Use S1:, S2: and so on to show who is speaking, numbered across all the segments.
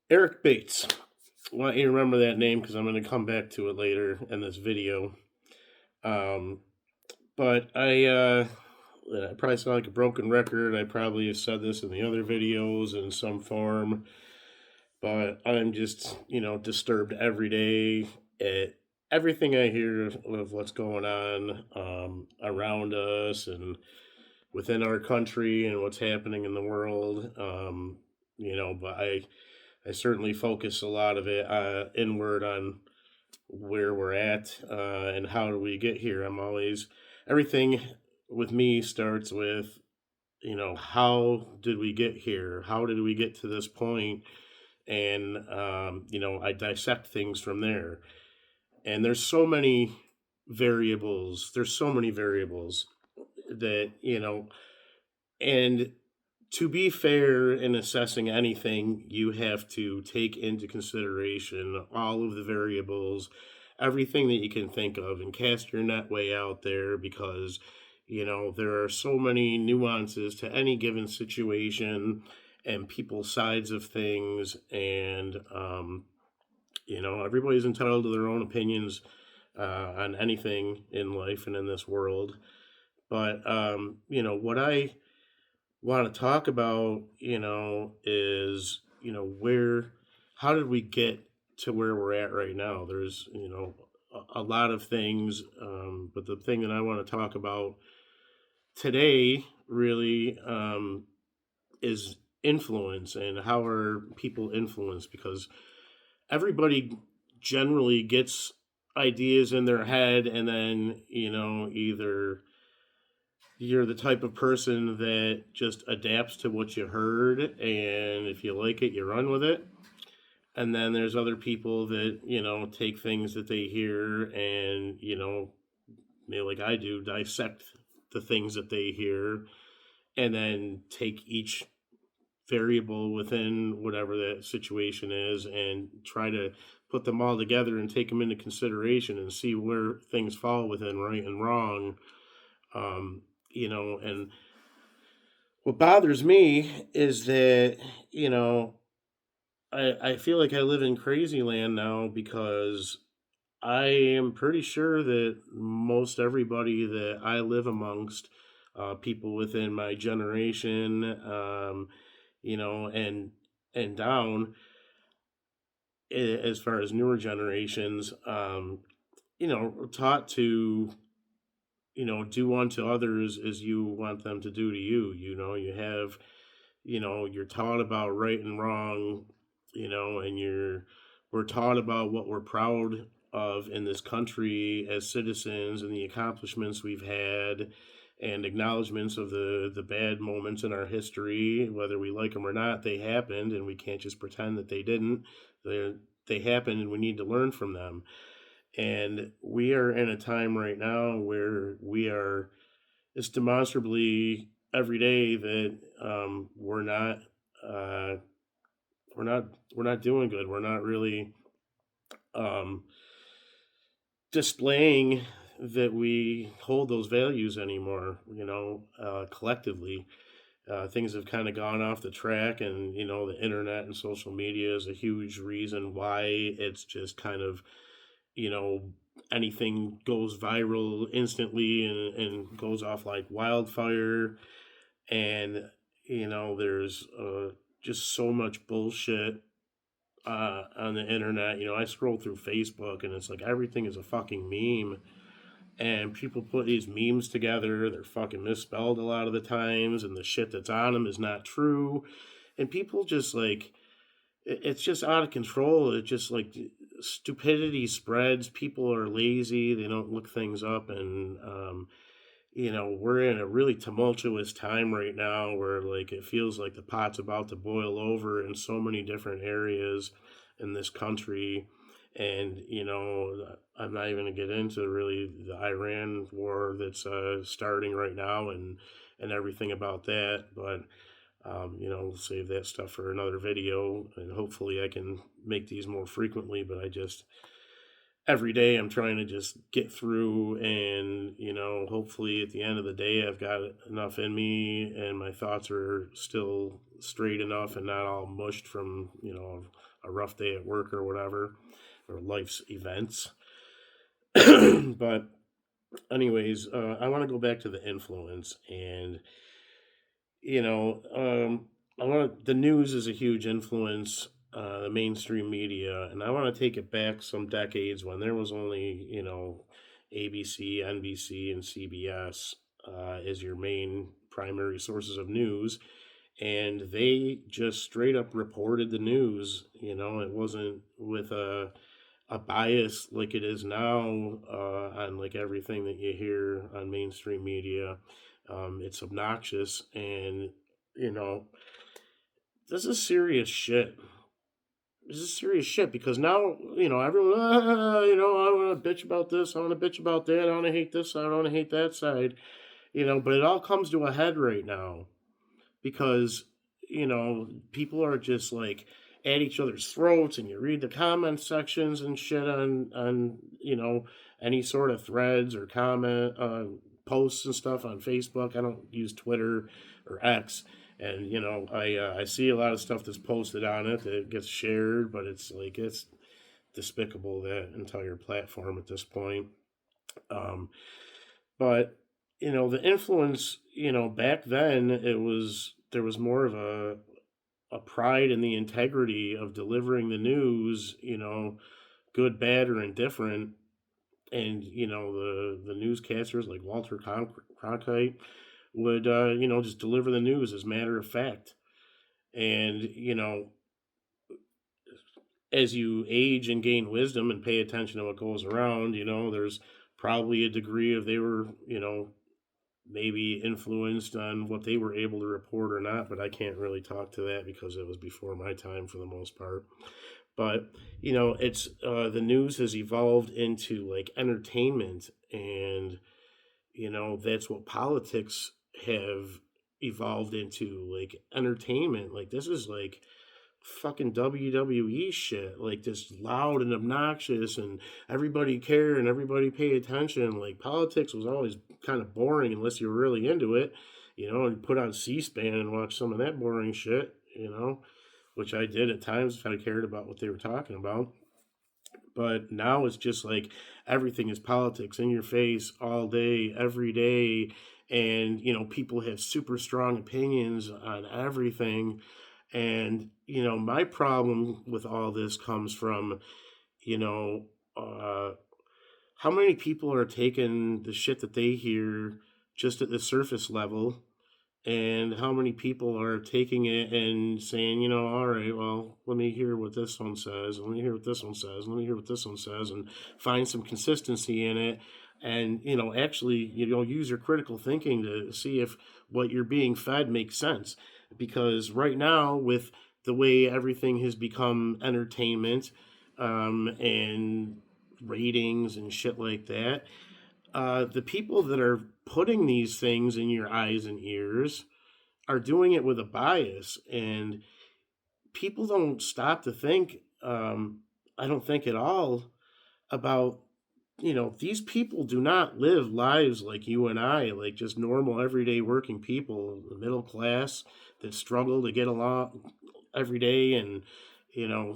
S1: Eric Bates. I want you to remember that name because I'm going to come back to it later in this video. Um, but I probably sound like a broken record. I probably have said this in the other videos in some form, but I'm just, disturbed every day at everything I hear of what's going on around us and within our country and what's happening in the world. But I certainly focus a lot of it inward on where we're at and how do we get here. Everything with me starts with, how did we get here? How did we get to this point? And, I dissect things from there. And there's so many variables that, and to be fair in assessing anything, you have to take into consideration all of the variables, everything that you can think of, and cast your net way out there because, there are so many nuances to any given situation and people's sides of things. And, everybody's entitled to their own opinions on anything in life and in this world. But, what I want to talk about, is, how did we get to where we're at right now? There's, a lot of things, but the thing that I want to talk about today really is influence and how are people influenced because everybody generally gets ideas in their head and then, either you're the type of person that just adapts to what you heard, and if you like it, you run with it. And then there's other people that, take things that they hear and, maybe like I do, dissect the things that they hear and then take each variable within whatever that situation is and try to put them all together and take them into consideration and see where things fall within right and wrong. And what bothers me is that, I feel like I live in crazy land now because I am pretty sure that most everybody that I live amongst, people within my generation, you know, and and down, as far as newer generations, taught to, do unto others as you want them to do to you. You're taught about right and wrong, and we're taught about what we're proud of in this country as citizens and the accomplishments we've had and acknowledgments of the bad moments in our history, whether we like them or not. They happened and we can't just pretend that they didn't. They happened and we need to learn from them. And we are in a time right now where it's demonstrably every day that uh, we're not doing good. We're not really um, displaying that we hold those values anymore. Collectively, things have kind of gone off the track, and the internet and social media is a huge reason why it's just kind of you know anything goes viral instantly and goes off like wildfire. And there's just so much bullshit on the internet. I scroll through Facebook and it's like everything is a fucking meme, and people put these memes together. They're fucking misspelled a lot of the times, and the shit that's on them is not true. And people just like it's just out of control. It just like stupidity spreads. People are lazy. They don't look things up, and we're in a really tumultuous time right now where like it feels like the pot's about to boil over in so many different areas in this country. And I'm not even going to get into really the Iran war that's starting right now and everything about that. But we'll save that stuff for another video, and hopefully I can make these more frequently. But I just every day I'm trying to just get through, and hopefully at the end of the day I've got enough in me and my thoughts are still straight enough and not all mushed from a rough day at work or whatever, or life's events. But anyways, I want to go back to the influence. And you know I want the news is a huge influence, the mainstream media, and I want to take it back some decades when there was only ABC, NBC, and CBS as your main primary sources of news, and they just straight up reported the news. It wasn't with a bias like it is now, on like everything that you hear on mainstream media. It's obnoxious, and you know this is serious shit. This is serious shit because now everyone, I want to bitch about this, I want to bitch about that, I want to hate this side, I want to hate that side, but it all comes to a head right now because people are just like at each other's throats, and you read the comment sections and shit on any sort of threads or comment posts and stuff on Facebook. I don't use Twitter or X, and I see a lot of stuff that's posted on it that gets shared, but it's like it's despicable, that entire platform at this point. um but the influence, back then, there was more of a pride in the integrity of delivering the news, good, bad, or indifferent. And the newscasters like Walter Cronkite would just deliver the news as matter of fact. And as you age and gain wisdom and pay attention to what goes around, there's probably a degree of they were maybe influenced on what they were able to report or not, but I can't really talk to that because it was before my time for the most part. But it's the news has evolved into like entertainment, and that's what politics have evolved into, like entertainment. Like this is like fucking WWE shit, like this loud and obnoxious, and everybody care and everybody pay attention. Like politics was always kind of boring unless you were really into it, and put on C-SPAN and watch some of that boring shit, which I did at times if I cared about what they were talking about. But now it's just like everything is politics in your face all day, every day. And, people have super strong opinions on everything. And, my problem with all this comes from, you know, uh, how many people are taking the shit that they hear just at the surface level, and how many people are taking it and saying, all right, well, let me hear what this one says, and let me hear what this one says, and let me hear what this one says, and find some consistency in it. And, actually, use your critical thinking to see if what you're being fed makes sense. Because right now, with the way everything has become entertainment, and ratings and shit like that, the people that are putting these things in your eyes and ears are doing it with a bias, and people don't stop to think, I don't think at all, about, these people do not live lives like you and I, like just normal everyday working people, the middle class that struggle to get along every day. And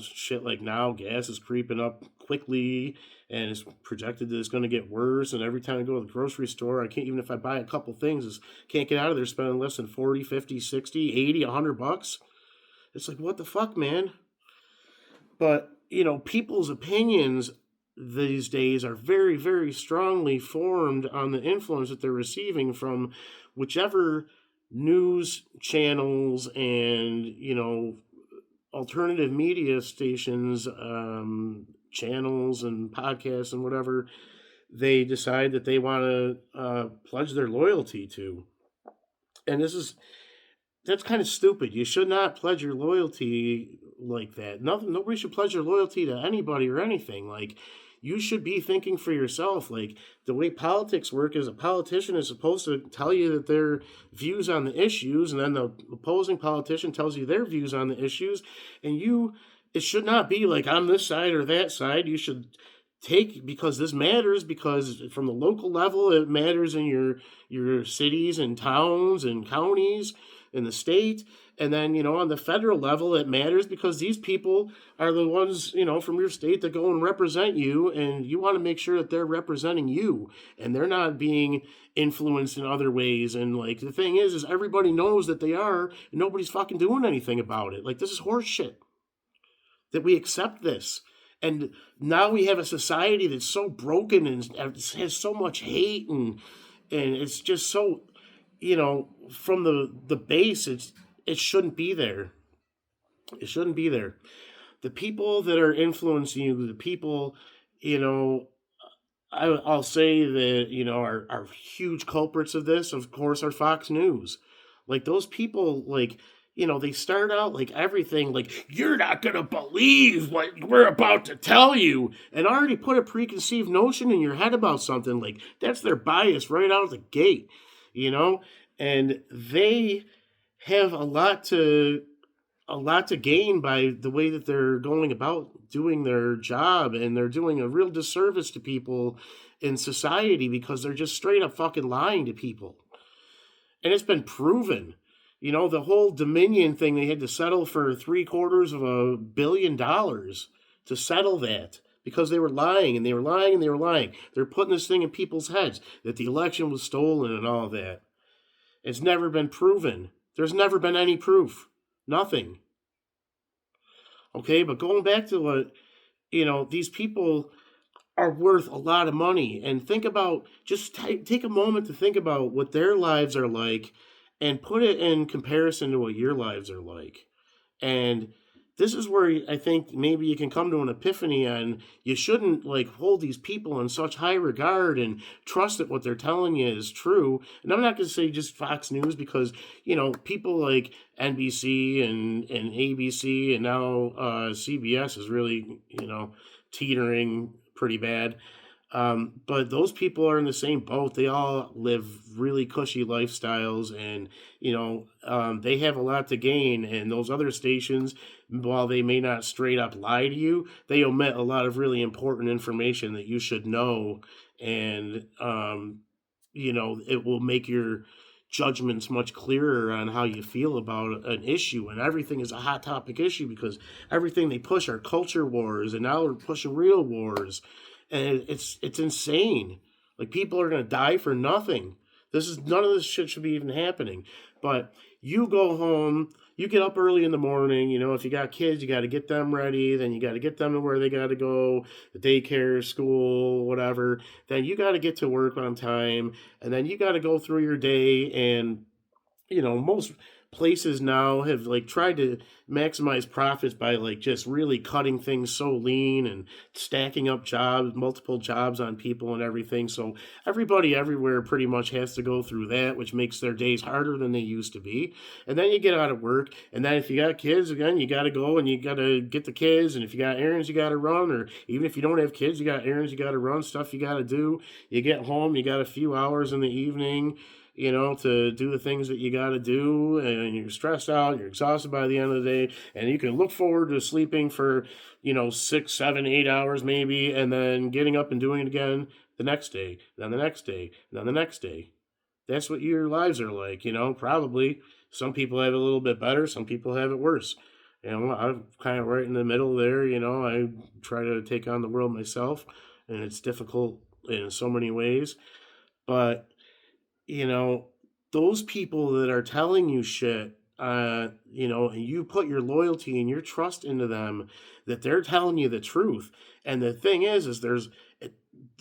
S1: shit, like now gas is creeping up quickly, and it's projected that it's going to get worse. And every time I go to the grocery store, I can't, even if I buy a couple things, can't get out of there spending less than 40, 50, 60, 80, $100. It's like, what the fuck, man? But people's opinions these days are very, very strongly formed on the influence that they're receiving from whichever news channels and alternative media stations, channels and podcasts and whatever they decide that they want to pledge their loyalty to. And that's kind of stupid. You should not pledge your loyalty like that. Nobody should pledge their loyalty to anybody or anything. Like, you should be thinking for yourself. Like, the way politics work is a politician is supposed to tell you that their views on the issues, and then the opposing politician tells you their views on the issues, and it should not be like on this side or that side. You should because this matters, because from the local level it matters in your cities and towns and counties in the state, and then on the federal level it matters because these people are the ones from your state that go and represent you, and you want to make sure that they're representing you and they're not being influenced in other ways. And like the thing is everybody knows that they are, and nobody's fucking doing anything about it. Like, this is horse shit that we accept this. And now we have a society that's so broken and has so much hate, and it's just so, from the base, it shouldn't be there. It shouldn't be there. The people that are influencing you, the people, you know, I'll say that, are huge culprits of this, of course, are Fox News. Like, those people, like, they start out like everything, like, you're not going to believe what we're about to tell you, and already put a preconceived notion in your head about something. Like, that's their bias right out of the gate, and they have a lot to gain by the way that they're going about doing their job, and they're doing a real disservice to people in society because they're just straight up fucking lying to people. And it's been proven. The whole Dominion thing, they had to settle for $750 million to settle that because they were lying and they were lying and they were lying. They're putting this thing in people's heads that the election was stolen and all that. It's never been proven. There's never been any proof. Nothing. Okay, but going back to what, these people are worth a lot of money. And think about, just take a moment to think about what their lives are like and put it in comparison to what your lives are like. And this is where I think maybe you can come to an epiphany on, you shouldn't like hold these people in such high regard and trust that what they're telling you is true. And I'm not going to say just Fox News, because people like NBC and ABC and now CBS is really teetering pretty bad. But those people are in the same boat. They all live really cushy lifestyles, and they have a lot to gain. And those other stations, while they may not straight up lie to you, they omit a lot of really important information that you should know. And it will make your judgments much clearer on how you feel about an issue. And everything is a hot topic issue because everything they push are culture wars, and now they're pushing real wars. And it's insane. Like, people are going to die for nothing. None of this shit should be even happening. But you go home, you get up early in the morning, if you got kids, you got to get them ready, then you got to get them to where they got to go, the daycare, school, whatever. Then you got to get to work on time, and then you got to go through your day. And most places now have like tried to maximize profits by like just really cutting things so lean and stacking up multiple jobs on people and everything. So everybody everywhere pretty much has to go through that, which makes their days harder than they used to be. And then you get out of work, and then if you got kids, again, you got to go and you got to get the kids. And if you got errands you got to run, or even if you don't have kids, you got errands you got to run, stuff you got to do. You get home, you got a few hours in the evening, to do the things that you got to do, and you're stressed out, you're exhausted by the end of the day, and you can look forward to sleeping for, 6, 7, 8 hours maybe, and then getting up and doing it again the next day, then the next day, then the next day. That's what your lives are like, probably. Some people have it a little bit better, some people have it worse. I'm kind of right in the middle there, I try to take on the world myself, and it's difficult in so many ways, but those people that are telling you shit, and you put your loyalty and your trust into them, that they're telling you the truth. And the thing is there's,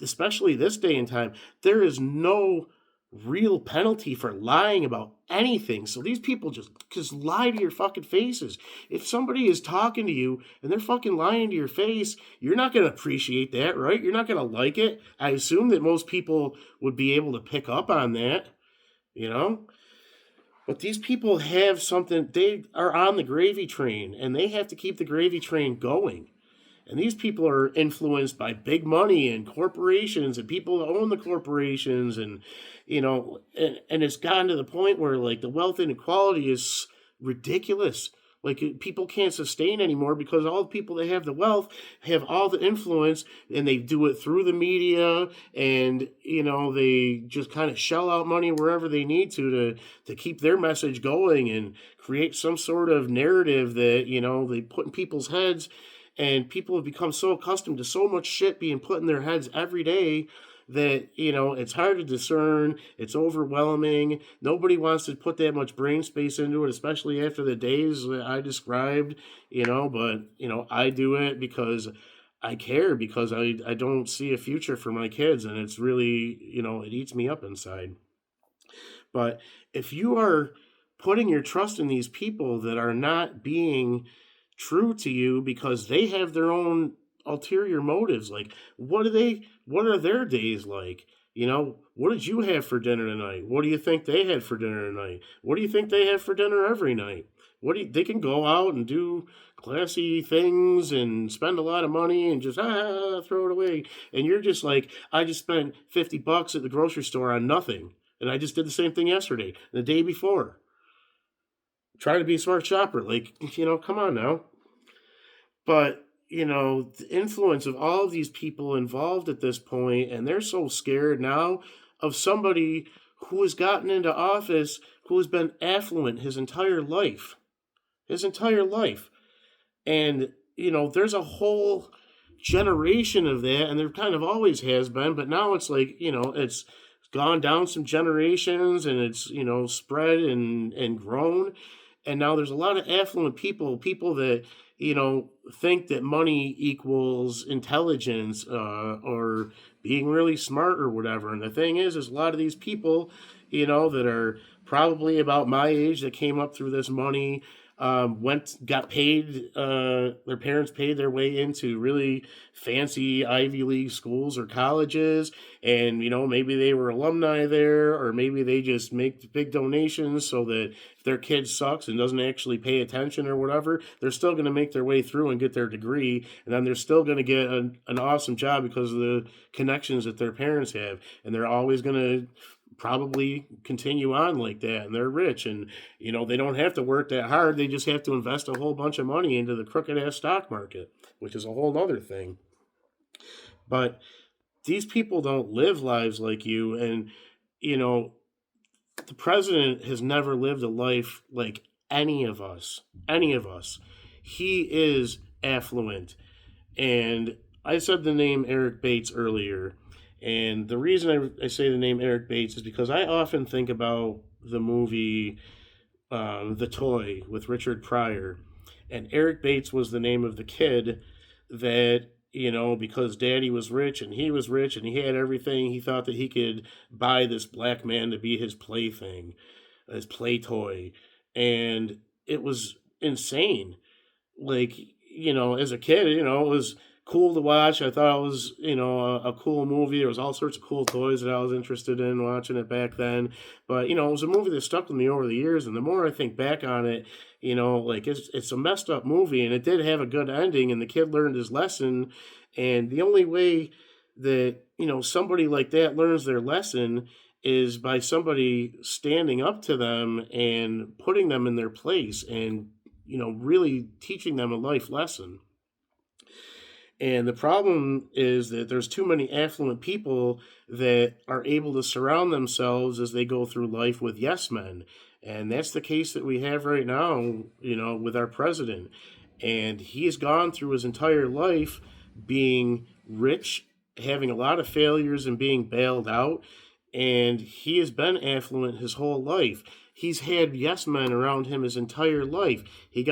S1: especially this day and time, there is no real penalty for lying about anything. So these people just lie to your fucking faces. If somebody is talking to you and they're fucking lying to your face, you're not going to appreciate that, right? You're not going to like it. I assume that most people would be able to pick up on that, But these people have something, they are on the gravy train, and they have to keep the gravy train going. And these people are influenced by big money and corporations and people that own the corporations. And, and it's gotten to the point where like the wealth inequality is ridiculous. Like people can't sustain anymore because all the people that have the wealth have all the influence, and they do it through the media, and they just kind of shell out money wherever they need to keep their message going and create some sort of narrative that they put in people's heads. And people have become so accustomed to so much shit being put in their heads every day that it's hard to discern. It's overwhelming. Nobody wants to put that much brain space into it, especially after the days that I described. But I do it because I care, because I don't see a future for my kids, and it's really, it eats me up inside. But if you are putting your trust in these people that are not being true to you because they have their own ulterior motives, like what are their days like? What did you have for dinner tonight? What do you think they had for dinner tonight? What do you think they have for dinner every night? They can go out and do classy things and spend a lot of money and just throw it away. And you're just like, I just spent $50 at the grocery store on nothing. And I just did the same thing yesterday, the day before. Try to be a smart shopper. Like, come on now. But, the influence of all of these people involved at this point, and they're so scared now of somebody who has gotten into office, who has been affluent his entire life. His entire life. And, there's a whole generation of that, and there kind of always has been, but now it's like, it's gone down some generations, and it's, spread and grown. And now there's a lot of affluent people that, think that money equals intelligence, or being really smart or whatever. And the thing is a lot of these people, that are probably about my age, that came up through this money, got paid, their parents paid their way into really fancy Ivy League schools or colleges, and maybe they were alumni there, or maybe they just make big donations so that if their kid sucks and doesn't actually pay attention or whatever, they're still going to make their way through and get their degree, and then they're still going to get an awesome job because of the connections that their parents have, and they're always going to probably continue on like that, and they're rich, and they don't have to work that hard. They just have to invest a whole bunch of money into the crooked ass stock market, which is a whole other thing. But these people don't live lives like you, and the president has never lived a life like any of us. He is affluent. And I said the name Eric Bates earlier, and the reason I say the name Eric Bates is because I often think about the movie The Toy with Richard Pryor. And Eric Bates was the name of the kid that, because daddy was rich and he was rich and he had everything, he thought that he could buy this black man to be his plaything, his play toy. And it was insane. Like, as a kid, it was cool to watch. I thought it was, a cool movie. There was all sorts of cool toys that I was interested in watching it back then. But, it was a movie that stuck with me over the years. And the more I think back on it, like it's a messed up movie, and it did have a good ending, and the kid learned his lesson. And the only way that, somebody like that learns their lesson is by somebody standing up to them and putting them in their place and, really teaching them a life lesson. And the problem is that there's too many affluent people that are able to surround themselves as they go through life with yes men. And that's the case that we have right now, with our president. And he has gone through his entire life being rich, having a lot of failures, and being bailed out. And he has been affluent his whole life. He's had yes men around him his entire life. He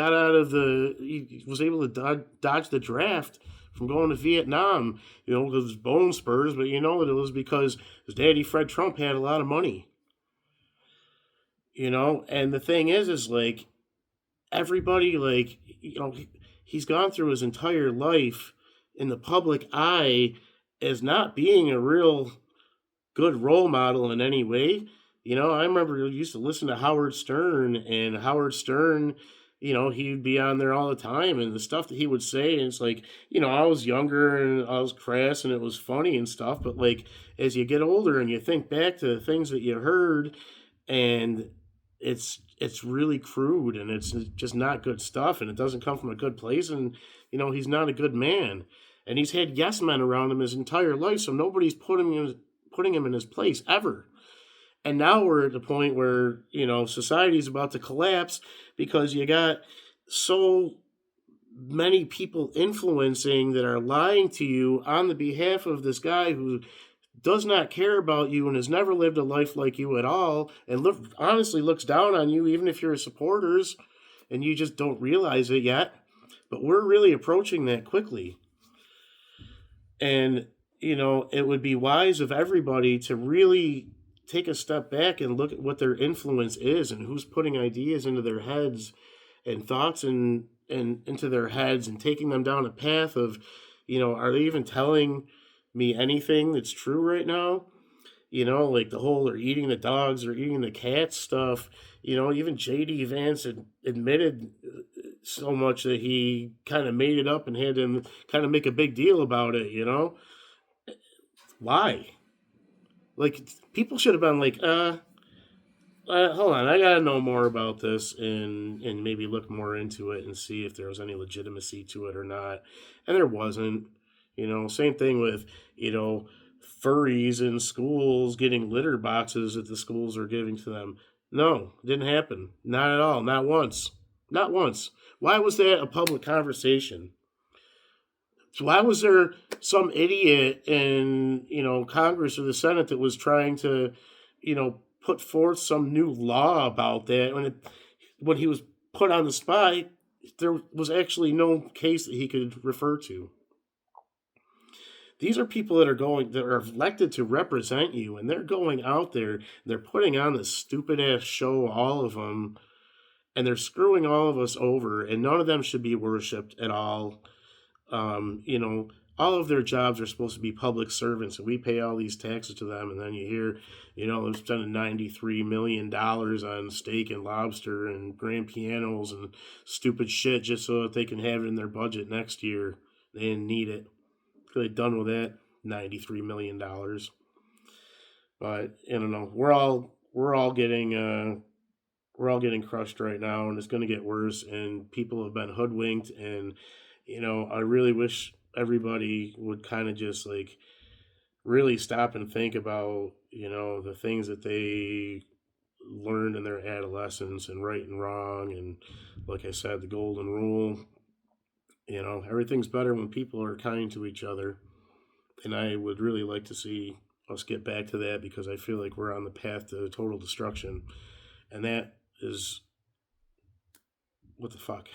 S1: was able to dodge the draft from going to Vietnam, because his bone spurs, but that it was because his daddy, Fred Trump, had a lot of money. And the thing is like, everybody, like, he's gone through his entire life in the public eye as not being a real good role model in any way. I remember I used to listen to Howard Stern, and Howard Stern, he'd be on there all the time, and the stuff that he would say, and it's like, I was younger and I was crass and it was funny and stuff, but like, as you get older and you think back to the things that you heard, and it's really crude, and it's just not good stuff, and it doesn't come from a good place, and he's not a good man, and he's had yes men around him his entire life, so nobody's putting him in his place ever. And now we're at the point where society's about to collapse because you got so many people influencing that are lying to you on the behalf of this guy who does not care about you and has never lived a life like you at all, and honestly looks down on you even if you're his supporters and you just don't realize it yet. But we're really approaching that quickly. And it would be wise of everybody to really take a step back and look at what their influence is and who's putting ideas into their heads and thoughts and into their heads and taking them down a path of, are they even telling me anything that's true right now? Like the whole or eating the dogs or eating the cats stuff. Even J.D. Vance admitted so much that he kind of made it up and had to kind of make a big deal about it. Why? Like, people should have been like, hold on, I gotta know more about this and maybe look more into it and see if there was any legitimacy to it or not. And there wasn't. Same thing with, furries in schools getting litter boxes that the schools are giving to them. No, it didn't happen. Not at all. Not once. Not once. Why was that a public conversation? Why was there some idiot in, Congress or the Senate that was trying to, put forth some new law about that when he was put on the spot? There was actually no case that he could refer to. These are people that are elected to represent you, and they're going out there, and they're putting on this stupid ass show, all of them, and they're screwing all of us over, and none of them should be worshipped at all. All of their jobs are supposed to be public servants, and we pay all these taxes to them, and then you hear, they're spending $93 million on steak and lobster and grand pianos and stupid shit just so that they can have it in their budget next year. They didn't need it. Could have done with that $93 million. But I don't know. We're all getting crushed right now, and it's going to get worse, and people have been hoodwinked, and I really wish everybody would kind of just like really stop and think about, the things that they learned in their adolescence and right and wrong. And like I said, the golden rule, everything's better when people are kind to each other. And I would really like to see us get back to that because I feel like we're on the path to total destruction. And that is what the fuck.